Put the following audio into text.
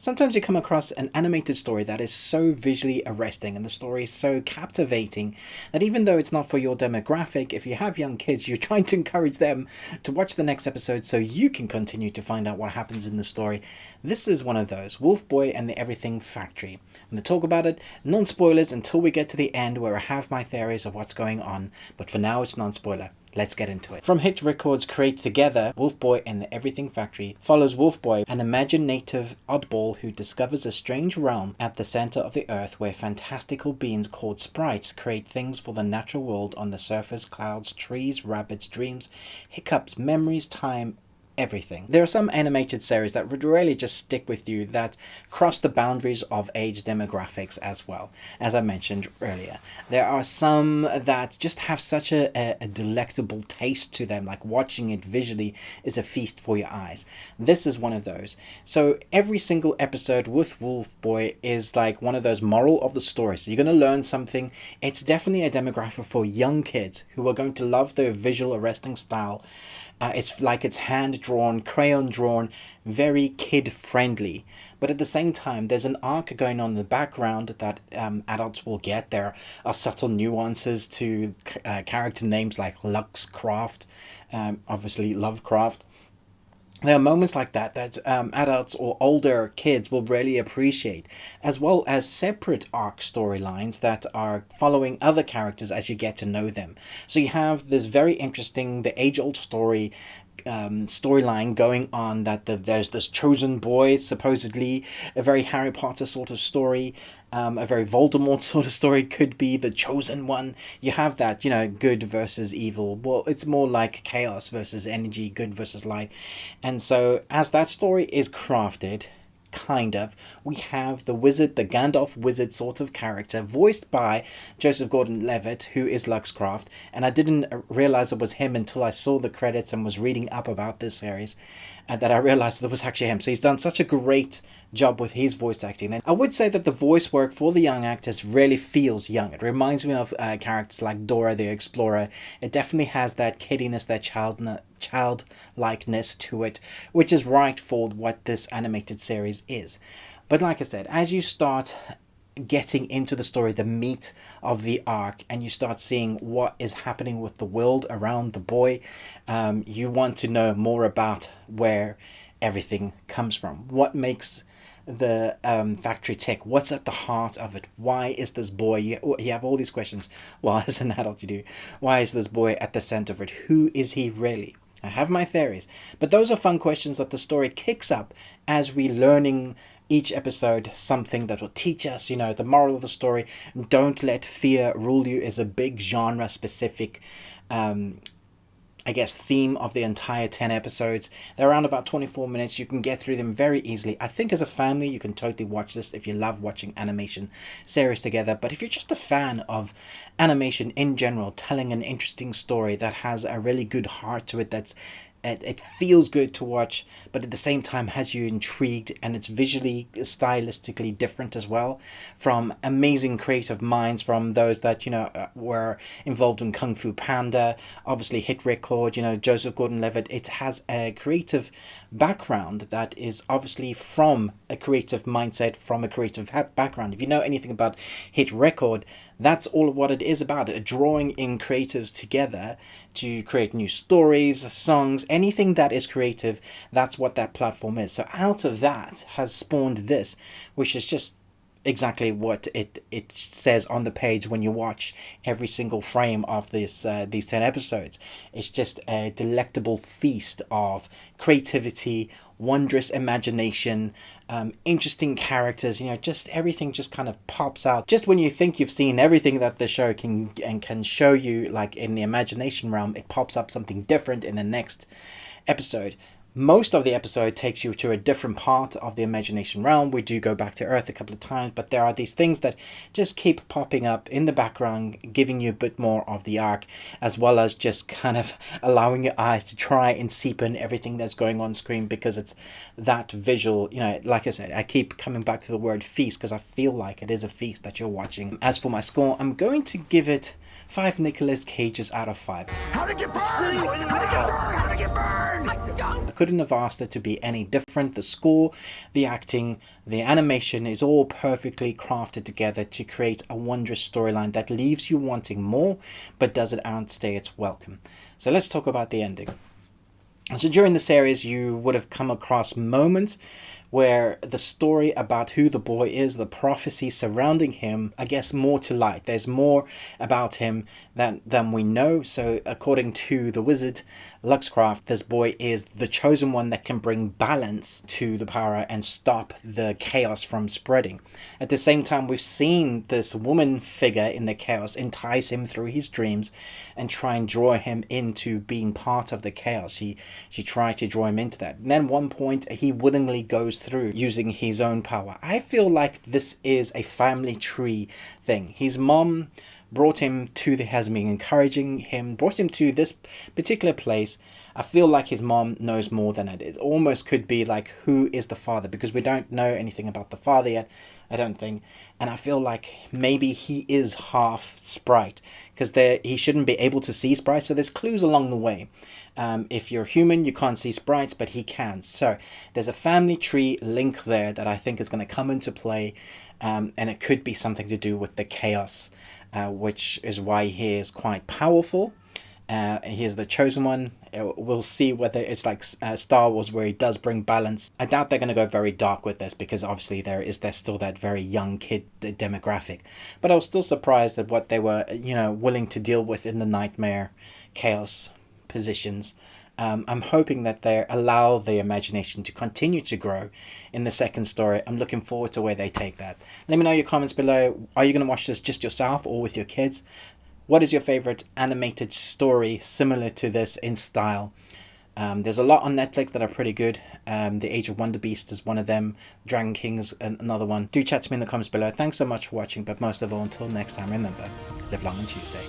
Sometimes you come across an animated story that is so visually arresting and the story is so captivating that even though it's not for your demographic, if you have young kids, you're trying to encourage them to watch the next episode so you can continue to find out what happens in the story. This is one of those, Wolfboy and the Everything Factory. I'm going to talk about it, non-spoilers until we get to the end where I have my theories of what's going on, but for now it's non-spoiler. Let's get into it. From Hit Records Creates Together, Wolfboy and the Everything Factory follows Wolfboy, an imaginative oddball who discovers a strange realm at the center of the earth where fantastical beings called sprites create things for the natural world on the surface: clouds, trees, rabbits, dreams, hiccups, memories, time, everything. There are some animated series that would really just stick with you, that cross the boundaries of age demographics as well, as I mentioned earlier. There are some that just have such a delectable taste to them, like watching it visually is a feast for your eyes. This is one of those. So every single episode with Wolfboy is like one of those moral of the story. So you're going to learn something. It's definitely a demographic for young kids who are going to love the visual arresting style. It's like it's hand-drawn, crayon-drawn, very kid-friendly. But at the same time, there's an arc going on in the background that adults will get. There are subtle nuances to character names like Luxcraft, obviously Lovecraft. There are moments like that adults or older kids will really appreciate, as well as separate arc storylines that are following other characters as you get to know them. So you have this very interesting, the age-old storyline going on, that there's this chosen boy, supposedly a very Harry Potter sort of story, a very Voldemort sort of story, could be the chosen one. You have that, good versus evil. Well, it's more like chaos versus energy, good versus light. And so as that story is crafted, we have the wizard, the Gandalf wizard sort of character, voiced by Joseph Gordon-Levitt, who is Luxcraft, and I didn't realize it was him until I saw the credits and was reading up about this series, and that I realized it was actually him. So he's done such a great job with his voice acting. And I would say that the voice work for the young actors really feels young. It reminds me of characters like Dora the Explorer. It definitely has that kiddiness, that childlikeness to it, which is right for what this animated series is. But like I said, as you start getting into the story, the meat of the arc, and you start seeing what is happening with the world around the boy, you want to know more about where everything comes from. What makes the factory tick? What's at the heart of it? Why is this boy, you have all these questions. Well, as an adult you do. Why is this boy at the center of it? Who is he really? I have my theories, but those are fun questions that the story kicks up as we learning each episode something that will teach us, the moral of the story. Don't let fear rule you is a big genre specific theme of the entire 10 episodes. They're around about 24 minutes. You can get through them very easily. I think as a family, you can totally watch this if you love watching animation series together. But if you're just a fan of animation in general, telling an interesting story that has a really good heart to it, it feels good to watch, but at the same time has you intrigued, and it's visually, stylistically different as well, from amazing creative minds, from those that were involved in Kung Fu Panda, obviously Hit Record, Joseph Gordon-Levitt. It has a creative background that is obviously from a creative mindset, from a creative background. If you know anything about Hit Record, that's all what it is about, it drawing in creatives together to create new stories, songs, anything that is creative. That's what that platform is. So out of that has spawned this, which is just exactly what it says on the page when you watch every single frame of these 10 episodes. It's just a delectable feast of creativity, wondrous imagination, interesting characters, just everything just kind of pops out. Just when you think you've seen everything that the show can show you, like in the imagination realm, it pops up something different in the next episode. Most of the episode takes you to a different part of the imagination realm. We do go back to Earth a couple of times, but there are these things that just keep popping up in the background, giving you a bit more of the arc, as well as just kind of allowing your eyes to try and seep in everything that's going on screen, because it's that visual. Like I said, I keep coming back to the word feast because I feel like it is a feast that you're watching. As for my score, I'm going to give it 5 Nicolas Cages out of 5. How to get burned? How to get burned? How to get burned? I don't. I could couldn't have asked it to be any different. The score, the acting, the animation is all perfectly crafted together to create a wondrous storyline that leaves you wanting more, but doesn't outstay its welcome. So let's talk about the ending. So during the series, you would have come across moments where the story about who the boy is, the prophecy surrounding him, I guess more to light. There's more about him than we know. So according to the wizard Luxcraft, this boy is the chosen one that can bring balance to the power and stop the chaos from spreading. At the same time, we've seen this woman figure in the chaos entice him through his dreams and try and draw him into being part of the chaos. She tried to draw him into that. And then at one point, he willingly goes through using his own power. I feel like this is a family tree thing. His mom brought him to the Hasmi, encouraging him, brought him to this particular place. I feel like his mom knows more than it is. Almost could be like, who is the father? Because we don't know anything about the father yet, I don't think. And I feel like maybe he is half sprite, because he shouldn't be able to see sprites. So there's clues along the way. If you're human, you can't see sprites, but he can. So there's a family tree link there that I think is going to come into play. And it could be something to do with the chaos, which is why he is quite powerful. He is the chosen one. We'll see whether it's like Star Wars, where he does bring balance. I doubt they're going to go very dark with this, because obviously there's still that very young kid demographic. But I was still surprised at what they were, willing to deal with in the nightmare chaos positions. I'm hoping that they allow the imagination to continue to grow in the second story. I'm looking forward to where they take that. Let me know your comments below. Are you going to watch this just yourself or with your kids? What is your favorite animated story similar to this in style? There's a lot on Netflix that are pretty good. The Age of Wonder Beast is one of them. Dragon King is another one. Do chat to me in the comments below. Thanks so much for watching, but most of all, until next time, remember, live long on Tuesday.